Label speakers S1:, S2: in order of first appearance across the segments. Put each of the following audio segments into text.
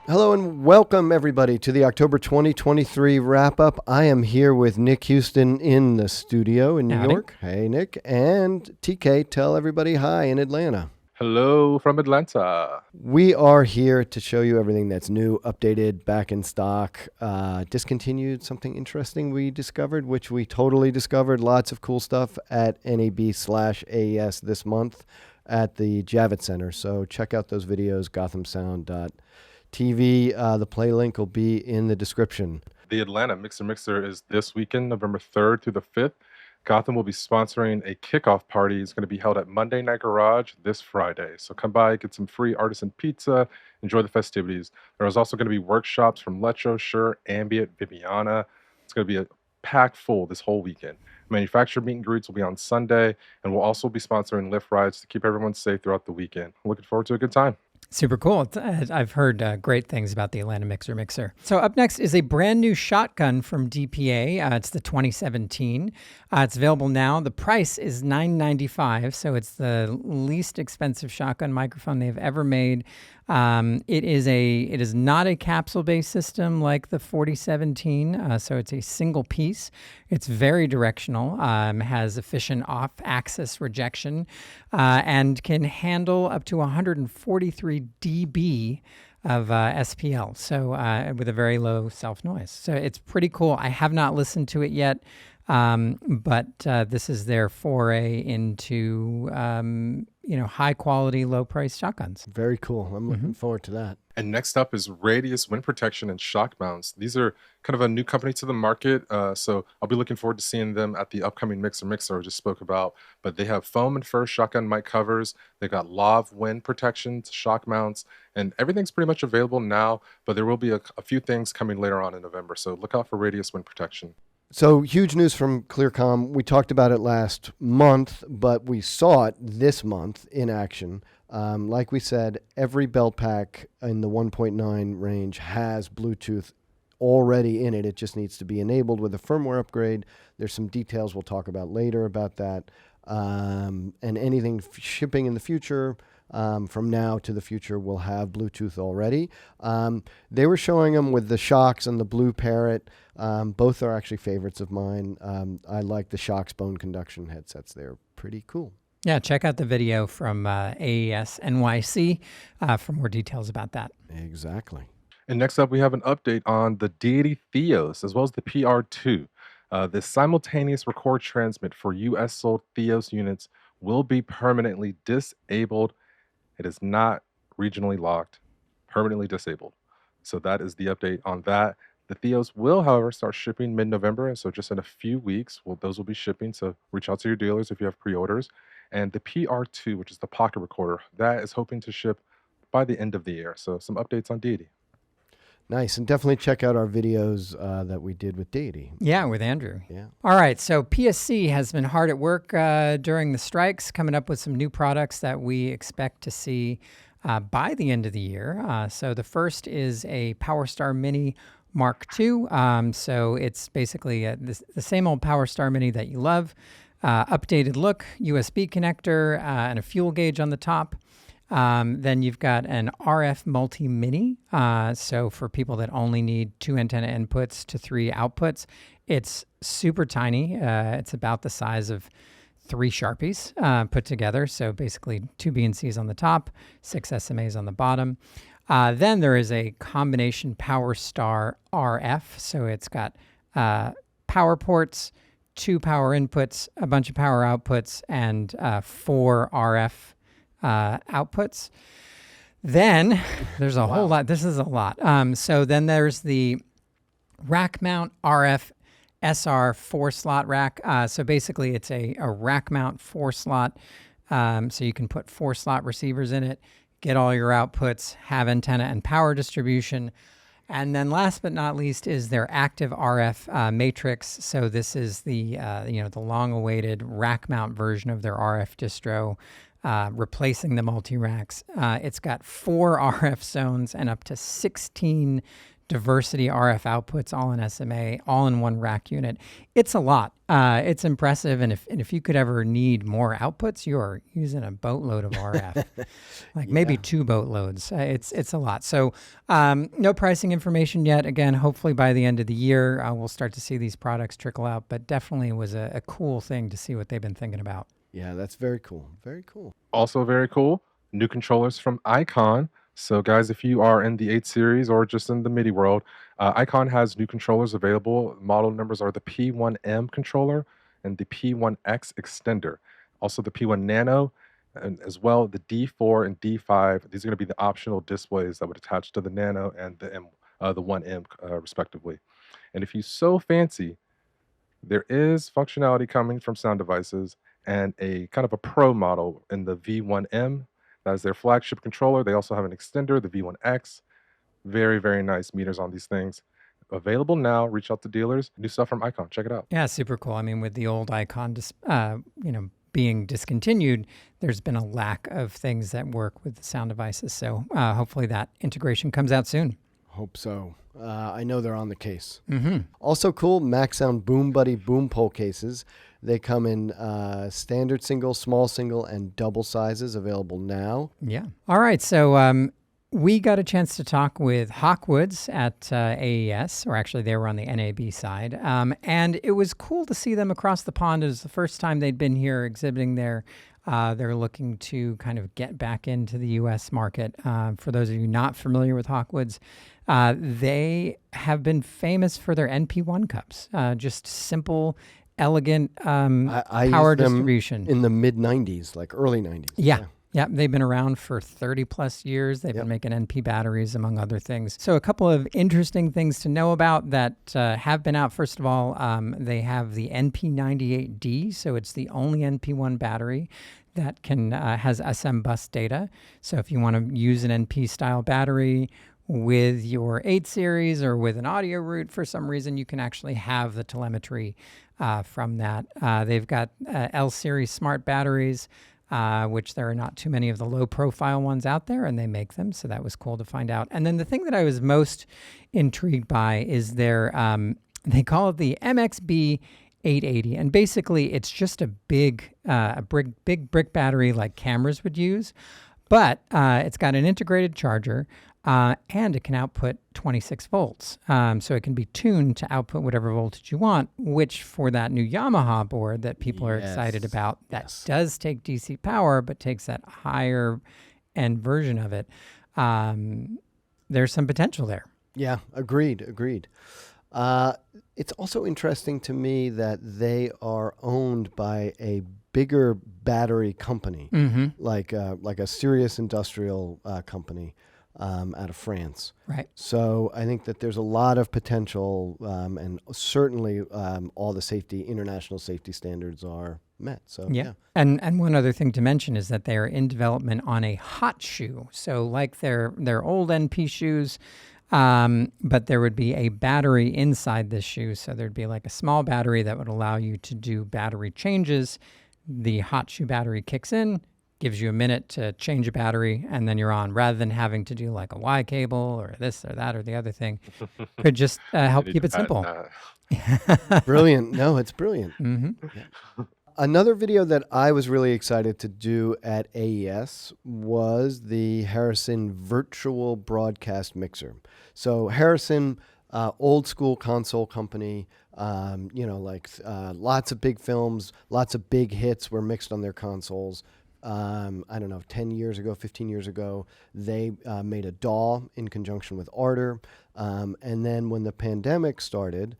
S1: Hello and welcome everybody to the October 2023 wrap-up. I am here with Nick Huston in the studio in New York. Hey, Nick. And TK, tell everybody hi in Atlanta.
S2: Hello from Atlanta.
S1: We are here to show you everything that's new, updated, back in stock, discontinued, something interesting we discovered, which we totally discovered. Lots of cool stuff at NAB/AES this month at the Javits Center. So check out those videos, gothamsound.TV. The play link will be in the description.
S2: The Atlanta Mixer is this weekend, November 3rd through the 5th. Gotham will be sponsoring a kickoff party. It's going to be held at Monday Night Garage this Friday. So come by, get some free artisan pizza, enjoy the festivities. There's also going to be workshops from Letro, Shuer, Ambient, Viviana. It's going to be a packed full this whole weekend. Manufacturer meet and greets will be on Sunday, and we'll also be sponsoring lift rides to keep everyone safe throughout the weekend. Looking forward to a good time.
S3: Super cool. I've heard great things about the Atlanta Mixer. So up next is a brand new shotgun from DPA. It's the 2017. It's available now. The price is $995, so it's the least expensive shotgun microphone they've ever made. It is not a capsule-based system like the 4017, so it's a single piece. It's very directional, has efficient off-axis rejection, and can handle up to 143 dB of SPL, so with a very low self-noise. So it's pretty cool. I have not listened to it yet, but this is their foray into high quality, low price shotguns.
S1: Very cool. I'm looking forward to that.
S2: And next up is Radius Wind Protection and Shock Mounts. These are kind of a new company to the market, so I'll be looking forward to seeing them at the upcoming Mixer I just spoke about. But they have foam and fur shotgun mic covers. They've got lav wind protections, shock mounts, and everything's pretty much available now, but there will be a few things coming later on in November, so look out for Radius Wind Protection.
S1: So huge news from Clearcom. We talked about it last month, but we saw it this month in action. Like we said, every belt pack in the 1.9 range has Bluetooth already in it. It just needs to be enabled with a firmware upgrade. There's some details we'll talk about later about that. And anything shipping in the future, from now to the future, will have Bluetooth already. They were showing them with the Shocks and the Blue Parrot. Both are actually favorites of mine. I like the Shocks bone conduction headsets. They're pretty cool.
S3: Yeah, check out the video from AES NYC for more details about that.
S1: Exactly.
S2: And next up, we have an update on the Deity Theos, as well as the PR2. The simultaneous record transmit for US sold Theos units will be permanently disabled. It is not regionally locked, permanently disabled. So that is the update on that. The Theos will, however, start shipping mid-November, so just in a few weeks, those will be shipping. So reach out to your dealers if you have pre-orders. And the PR2, which is the pocket recorder, that is hoping to ship by the end of the year. So some updates on Deity.
S1: Nice. And definitely check out our videos that we did with Deity.
S3: Yeah, with Andrew.
S1: Yeah.
S3: All right. So PSC has been hard at work during the strikes, coming up with some new products that we expect to see by the end of the year. So the first is a PowerStar Mini Mark II. So it's basically the same old PowerStar Mini that you love. Updated look, USB connector, and a fuel gauge on the top. Then you've got an RF multi-mini. So for people that only need 2 antenna inputs to 3 outputs, it's super tiny. It's about the size of 3 Sharpies put together. So basically 2 BNCs on the top, 6 SMAs on the bottom. Then there is a combination PowerStar RF. So it's got power ports, 2 power inputs, a bunch of power outputs, and 4 RF outputs. Then there's a whole lot. This is a lot. So then there's the rack mount RF SR 4-slot rack. So basically it's a rack mount 4-slot. So you can put 4-slot receivers in it, get all your outputs, have antenna and power distribution. And then last but not least is their active RF matrix. So this is the long-awaited rack mount version of their RF distro, replacing the multi-racks. It's got 4 RF zones and up to 16 diversity RF outputs, all in SMA, all in one rack unit. It's a lot. It's impressive. And if you could ever need more outputs, you're using a boatload of RF, like maybe 2 boatloads. It's a lot. So no pricing information yet. Again, hopefully by the end of the year, we'll start to see these products trickle out. But definitely was a cool thing to see what they've been thinking about.
S1: Yeah, that's very cool. Very cool.
S2: Also very cool, new controllers from Icon. So guys, if you are in the 8 series or just in the MIDI world, Icon has new controllers available. Model numbers are the P1M controller and the P1X extender. Also the P1 Nano, and as well the D4 and D5. These are going to be the optional displays that would attach to the Nano and the 1M respectively. And if you so fancy, there is functionality coming from Sound Devices and a kind of a pro model in the V1M. That is their flagship controller. They also have an extender, the V1X. Very, very nice meters on these things. Available now. Reach out to dealers. New stuff from Icon. Check it out.
S3: Yeah, super cool. I mean, with the old Icon, being discontinued, there's been a lack of things that work with the Sound Devices. So hopefully that integration comes out soon.
S1: Hope so. I know they're on the case.
S3: Mm-hmm.
S1: Also cool, Mac Sound Boom Buddy boom pole cases. They come in standard single, small single, and double sizes, available now.
S3: Yeah. All right. So we got a chance to talk with Hawkwoods at AES, or actually they were on the NAB side. And it was cool to see them across the pond. It was the first time they'd been here exhibiting there. They're looking to kind of get back into the U.S. market. For those of you not familiar with Hawkwoods, they have been famous for their NP1 cups. Just simple, elegant
S1: I
S3: power
S1: used them
S3: distribution.
S1: in the mid-90s, like early 90s.
S3: Yeah, they've been around for 30 plus years. They've been making NP batteries, among other things. So a couple of interesting things to know about that have been out. First of all, they have the NP98D, so it's the only NP1 battery that has SM bus data. So if you want to use an NP style battery with your 8 series or with an audio route, for some reason, you can actually have the telemetry from that. They've got L series smart batteries, which there are not too many of the low profile ones out there, and they make them. So that was cool to find out. And then the thing that I was most intrigued by is their, they call it the MXB 880. And basically it's just a big brick battery like cameras would use, but it's got an integrated charger, and it can output 26 volts. So it can be tuned to output whatever voltage you want, which for that new Yamaha board that people are excited about, that does take DC power, but takes that higher end version of it. There's some potential there.
S1: Yeah, agreed. It's also interesting to me that they are owned by a bigger battery company, like a serious industrial company out of France.
S3: Right.
S1: So I think that there's a lot of potential, and certainly all the international safety standards are met. So yeah.
S3: And one other thing to mention is that they are in development on a hot shoe. So like their old NP shoes, but there would be a battery inside this shoe. So there'd be like a small battery that would allow you to do battery changes. The hot shoe battery kicks in, gives you a minute to change a battery, and then you're on, rather than having to do like a Y cable or this or that or the other thing. Could just help keep it simple.
S1: Brilliant. No, it's brilliant.
S3: Yeah.
S1: Another video that I was really excited to do at AES was the Harrison Virtual Broadcast Mixer. So Harrison, old school console company, lots of big films, lots of big hits were mixed on their consoles. I don't know, 10 years ago, 15 years ago, they made a DAW in conjunction with Arter. And then when the pandemic started,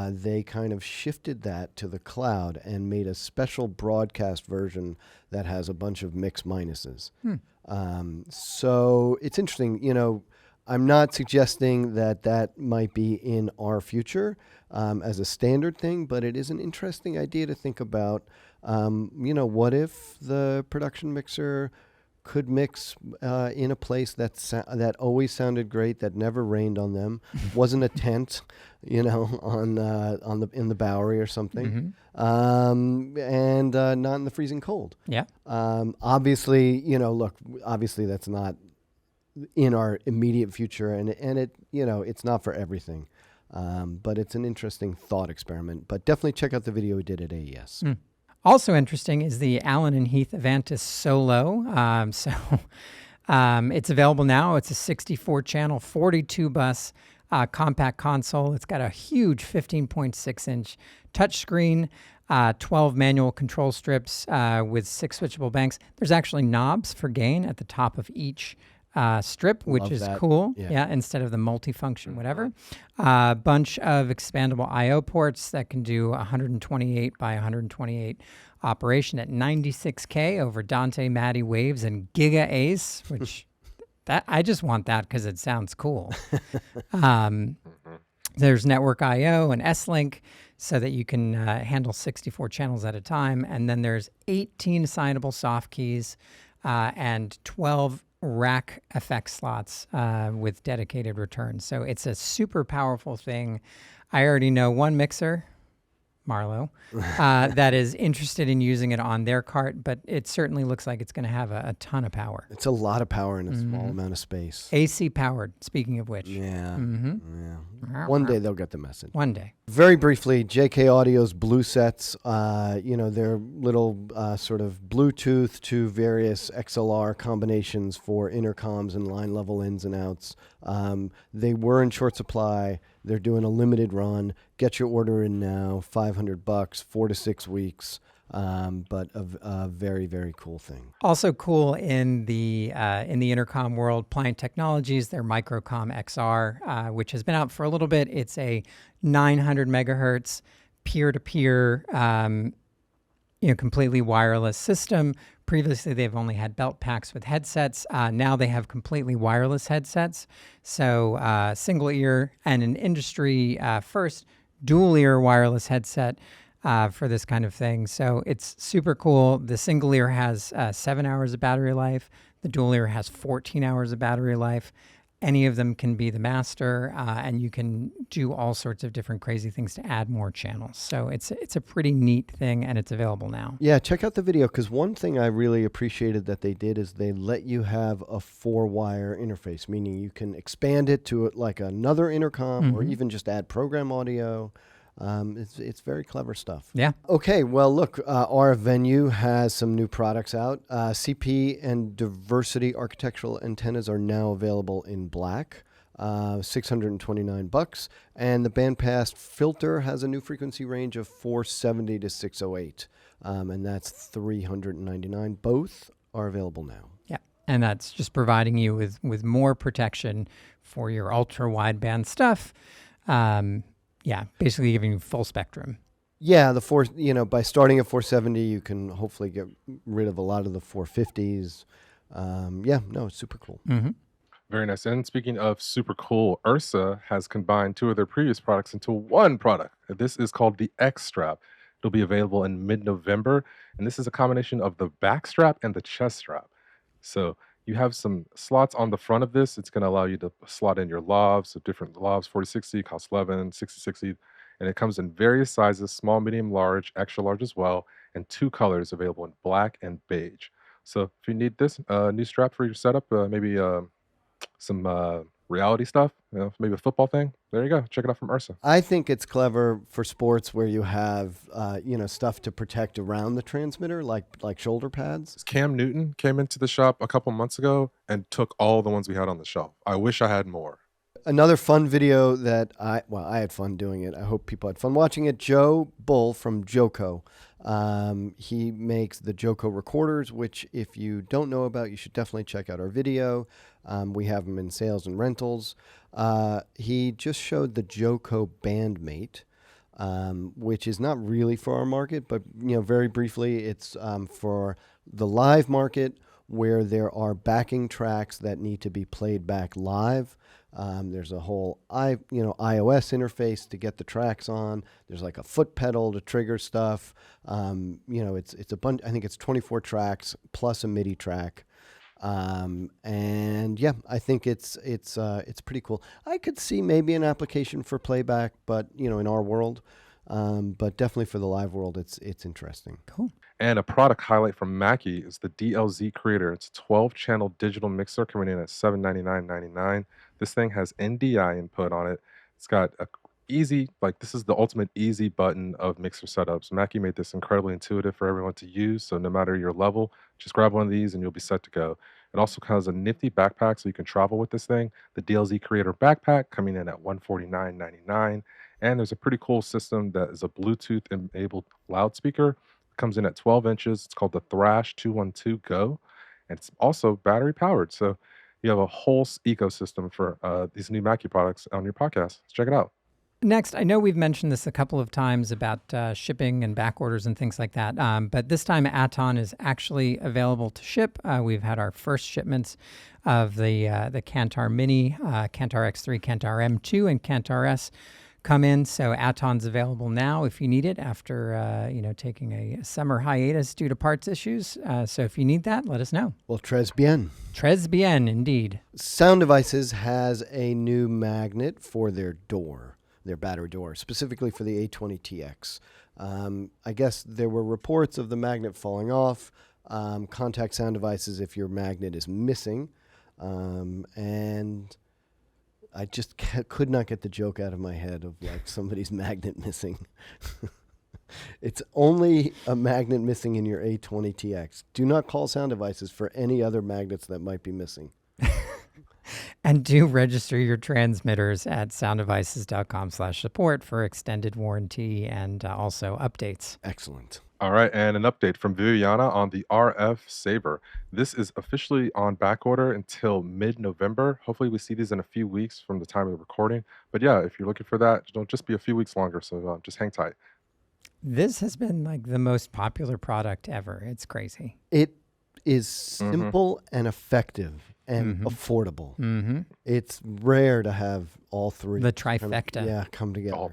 S1: they kind of shifted that to the cloud and made a special broadcast version that has a bunch of mix minuses. So it's interesting. I'm not suggesting that might be in our future as a standard thing, but it is an interesting idea to think about. What if the production mixer could mix in a place that always sounded great, that never rained on them, wasn't a tent, in the Bowery or something, and not in the freezing cold.
S3: Yeah.
S1: Obviously, obviously that's not in our immediate future, and it it's not for everything, but it's an interesting thought experiment. But definitely check out the video we did at AES.
S3: Also interesting is the Allen and Heath Avantis Solo. It's available now. It's a 64-channel, 42-bus compact console. It's got a huge 15.6-inch touchscreen, 12 manual control strips with 6 switchable banks. There's actually knobs for gain at the top of each strip, which
S1: Love
S3: is
S1: that.
S3: cool.
S1: Yeah.
S3: Instead of the multifunction, whatever. A bunch of expandable I/O ports that can do 128 by 128 operation at 96K over Dante Matty waves and Giga Ace, which that I just want that because it sounds cool. There's network I/O and S-Link so that you can handle 64 channels at a time. And then there's 18 assignable soft keys and 12 rack effect slots with dedicated returns. So it's a super powerful thing. I already know one mixer, Marlo, that is interested in using it on their cart, but it certainly looks like it's going to have a ton of power.
S1: It's a lot of power in a small amount of space.
S3: AC powered, speaking of which.
S1: Yeah. One day they'll get the message.
S3: One day.
S1: Very briefly, JK Audio's BlueSets, they're little sort of Bluetooth to various XLR combinations for intercoms and line level ins and outs. They were in short supply. They're doing a limited run. Get your order in now, $500, 4 to 6 weeks. But a very, very cool thing.
S3: Also cool in the intercom world, Pliant Technologies, their MicroCom XR, which has been out for a little bit. It's a 900 megahertz peer-to-peer, completely wireless system. Previously, they've only had belt packs with headsets. Now they have completely wireless headsets. So single ear and an industry first dual ear wireless headset for this kind of thing. So it's super cool. The single ear has 7 hours of battery life. The dual ear has 14 hours of battery life. Any of them can be the master, and you can do all sorts of different crazy things to add more channels. So it's a pretty neat thing, and it's available now.
S1: Yeah, check out the video, because one thing I really appreciated that they did is they let you have a 4-wire interface, meaning you can expand it to like another intercom or even just add program audio. It's very clever stuff.
S3: Yeah.
S1: Okay, well, look, our venue has some new products out. CP and diversity architectural antennas are now available in black, $629. And the bandpass filter has a new frequency range of 470 to 608, and that's $399. Both are available now.
S3: Yeah, and that's just providing you with more protection for your ultra wideband stuff. Yeah, basically giving you full spectrum.
S1: Yeah, by starting at 470, you can hopefully get rid of a lot of the 450s. It's super cool.
S2: Very nice. And speaking of super cool, Ursa has combined 2 of their previous products into one product. This is called the X Strap. It'll be available in mid-November, and this is a combination of the back strap and the chest strap. So you have some slots on the front of this. It's going to allow you to slot in your lavs, so different lavs, 4060, cost 11, 6060, and it comes in various sizes, small, medium, large, extra large as well, and 2 colors available in black and beige. So if you need this new strap for your setup, maybe some reality stuff, maybe a football thing, there you go. Check it out from Ursa.
S1: I think it's clever for sports where you have, stuff to protect around the transmitter, like shoulder pads.
S2: Cam Newton came into the shop a couple months ago and took all the ones we had on the shelf. I wish I had more.
S1: Another fun video that I had fun doing it. I hope people had fun watching it. Joe Bull from JoeCo. He makes the JoeCo recorders, which if you don't know about, you should definitely check out our video. We have them in sales and rentals. He just showed the JoeCo Band-Mate, which is not really for our market, but very briefly, it's for the live market where there are backing tracks that need to be played back live. There's a whole iOS interface to get the tracks on. There's like a foot pedal to trigger stuff. It's a bunch. I think it's 24 tracks plus a MIDI track. I think it's pretty cool. I could see maybe an application for playback, but in our world, but definitely for the live world, it's interesting.
S3: Cool.
S2: And a product highlight from Mackie is the DLZ Creator. It's a 12-channel digital mixer coming in at $799.99. This thing has NDI input on it. It's got a easy, like this is the ultimate easy button of mixer setups. Mackie made this incredibly intuitive for everyone to use. So no matter your level, just grab one of these and you'll be set to go. It also has a nifty backpack so you can travel with this thing. The DLZ Creator backpack coming in at $149.99. And there's a pretty cool system that is a Bluetooth-enabled loudspeaker. It comes in at 12 inches. It's called the Thrash 212 Go. And it's also battery powered. So you have a whole ecosystem for these new Mackie products on your podcast. Let's check it out.
S3: Next, I know we've mentioned this a couple of times about shipping and back orders and things like that, but this time Aaton is actually available to ship. We've had our first shipments of the Cantar Mini, Cantar X3, Cantar M2, and Cantar S come in. So Aaton's available now if you need it after taking a summer hiatus due to parts issues. So if you need that, let us know.
S1: Well, très bien.
S3: Très bien, indeed.
S1: Sound Devices has a new magnet for their door, their battery door, specifically for the A20TX. I guess there were reports of the magnet falling off. Contact Sound Devices if your magnet is missing. And I just could not get the joke out of my head of like somebody's magnet missing. It's only a magnet missing in your A20TX. Do not call Sound Devices for any other magnets that might be missing.
S3: And do register your transmitters at sounddevices.com/support for extended warranty and also updates.
S1: Excellent.
S2: All right, and an update from Viviana on the RF Saber. This is officially on back order until mid-November. Hopefully we see these in a few weeks from the time of the recording. But yeah, if you're looking for that, don't just be a few weeks longer, so just hang tight.
S3: This has been like the most popular product ever. It's crazy.
S1: It is simple and effective and affordable.
S3: Mm-hmm.
S1: It's rare to have all three.
S3: The trifecta.
S1: Come together.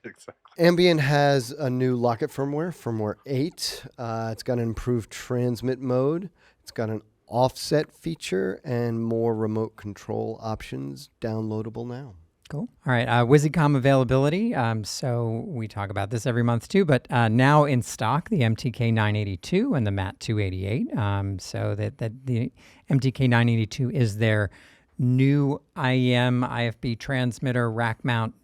S2: Exactly.
S1: Ambient has a new Lockit firmware 8. It's got an improved transmit mode. It's got an offset feature and more remote control options downloadable now.
S3: Cool. All right. Wisycom availability. So we talk about this every month too, but now in stock, the MTK 982 and the MAT 288. So that the MTK 982 is their new IEM IFB transmitter rack mount,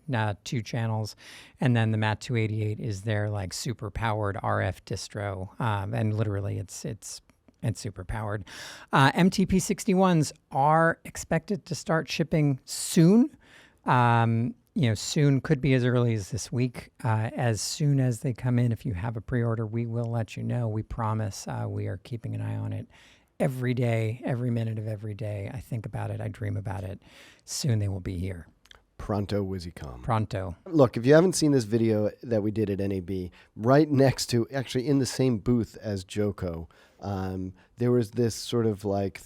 S3: 2 channels, and then the MAT 288 is their like super powered RF distro, and literally it's super powered. MTP 61s are expected to start shipping soon. Soon could be as early as this week. As soon as they come in, if you have a pre-order, we will let you know. We promise. We are keeping an eye on it every day, every minute of every day. I think about it. I dream about it. Soon they will be here.
S1: Pronto Wisycom.
S3: Pronto.
S1: Look, if you haven't seen this video that we did at NAB, right next to, actually in the same booth as JoeCo, there was this sort of like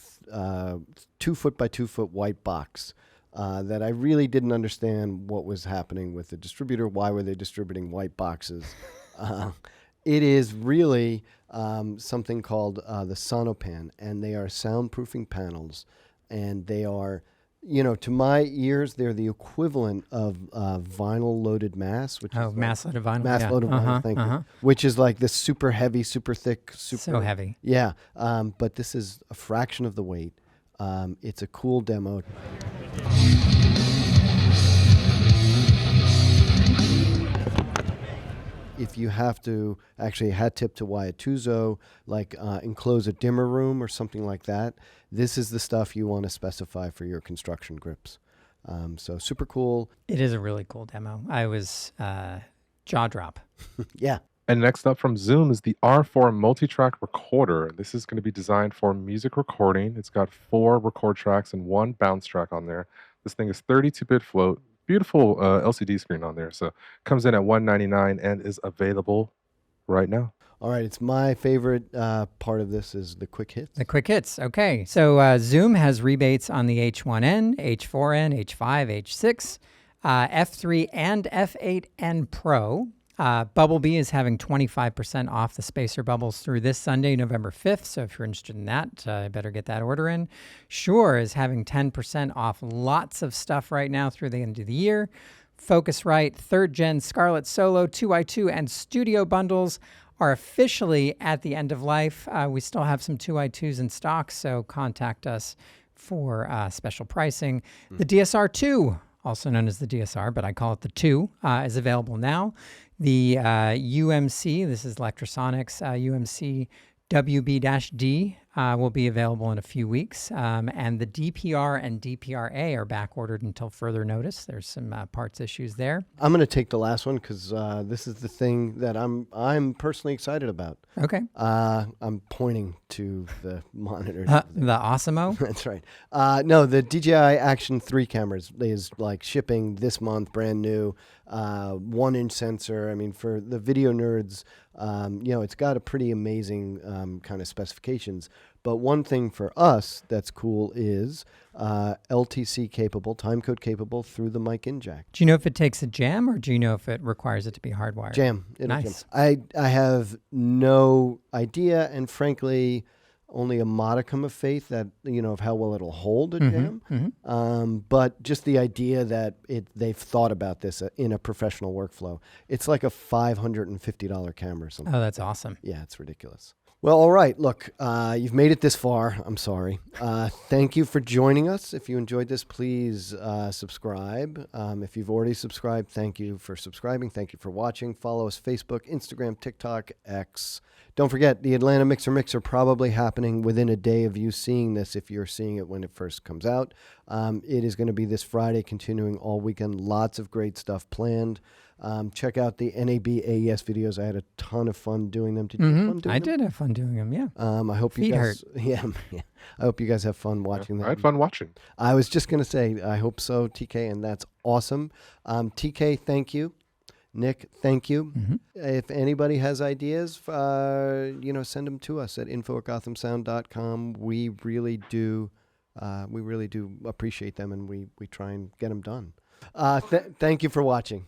S1: 2 foot by 2 foot white box. That I really didn't understand what was happening with the distributor. Why were they distributing white boxes? It is really something called the SONOpan, and they are soundproofing panels, and they are, to my ears, they're the equivalent of vinyl-loaded mass. Which is
S3: mass-loaded vinyl.
S1: Mass-loaded vinyl, thank you. Which is like this super heavy, super thick.
S3: So heavy.
S1: Yeah, but this is a fraction of the weight. It's a cool demo. If you have to, actually a hat tip to Wyatt Tuzo, like enclose a dimmer room or something like that, this is the stuff you want to specify for your construction grips. So super cool.
S3: It is a really cool demo. I was jaw drop.
S1: Yeah.
S2: And next up from Zoom is the R4 MultiTrak recorder. This is going to be designed for music recording. It's got 4 record tracks and 1 bounce track on there. This thing is 32-bit float. Beautiful LCD screen on there. So comes in at $199 and is available right now.
S1: All right, it's my favorite part of this is the quick hits.
S3: The quick hits. Okay, so Zoom has rebates on the H1N, H4N, H5, H6, F3, and F8N Pro. Bubblebee is having 25% off the spacer bubbles through this Sunday, November 5th. So if you're interested in that, better get that order in. Shuer is having 10% off lots of stuff right now through the end of the year. Focusrite, 3rd Gen Scarlett Solo, 2i2, and Studio bundles are officially at the end of life. We still have some 2i2s in stock, so contact us for special pricing. The DSR2, also known as the DSR, but I call it the 2, is available now. The UMC, this is Electrosonics, UMC WB-D will be available in a few weeks. And the DPR and DPRA are back ordered until further notice. There's some parts issues there.
S1: I'm going to take the last one because this is the thing that I'm personally excited about.
S3: Okay.
S1: I'm pointing to the monitor.
S3: The Osmo?
S1: That's right. No, the DJI Action 3 cameras is like shipping this month, brand new, 1-inch sensor. I mean, for the video nerds, it's got a pretty amazing kind of specifications. But one thing for us that's cool is LTC capable, timecode capable through the mic in jack.
S3: Do you know if it takes a jam, or do you know if it requires it to be hardwired?
S1: Jam.
S3: Nice.
S1: Jam. I have no idea, and frankly, only a modicum of faith that, of how well it'll hold a jam. But just the idea that they've thought about this in a professional workflow. It's like a $550 camera or something.
S3: Oh, that's awesome.
S1: Yeah, it's ridiculous. Well, all right. Look, you've made it this far. I'm sorry. Thank you for joining us. If you enjoyed this, please subscribe. If you've already subscribed, thank you for subscribing. Thank you for watching. Follow us Facebook, Instagram, TikTok, X. Don't forget, the Atlanta Mix are probably happening within a day of you seeing this if you're seeing it when it first comes out. It is going to be this Friday, continuing all weekend. Lots of great stuff planned. Check out the NAB AES videos. I had a ton of fun doing them. Did you have fun doing them?
S3: I did have fun doing them, yeah.
S1: I hope
S3: Feet
S1: you guys
S3: hurt.
S1: Yeah. I hope you guys have fun watching them.
S2: I had fun watching.
S1: I was just going to say, I hope so, TK, and that's awesome. TK, thank you. Nick, thank you. If anybody has ideas, send them to us at info@gothamsound.com. We really do appreciate them, and we try and get them done. Thank you for watching.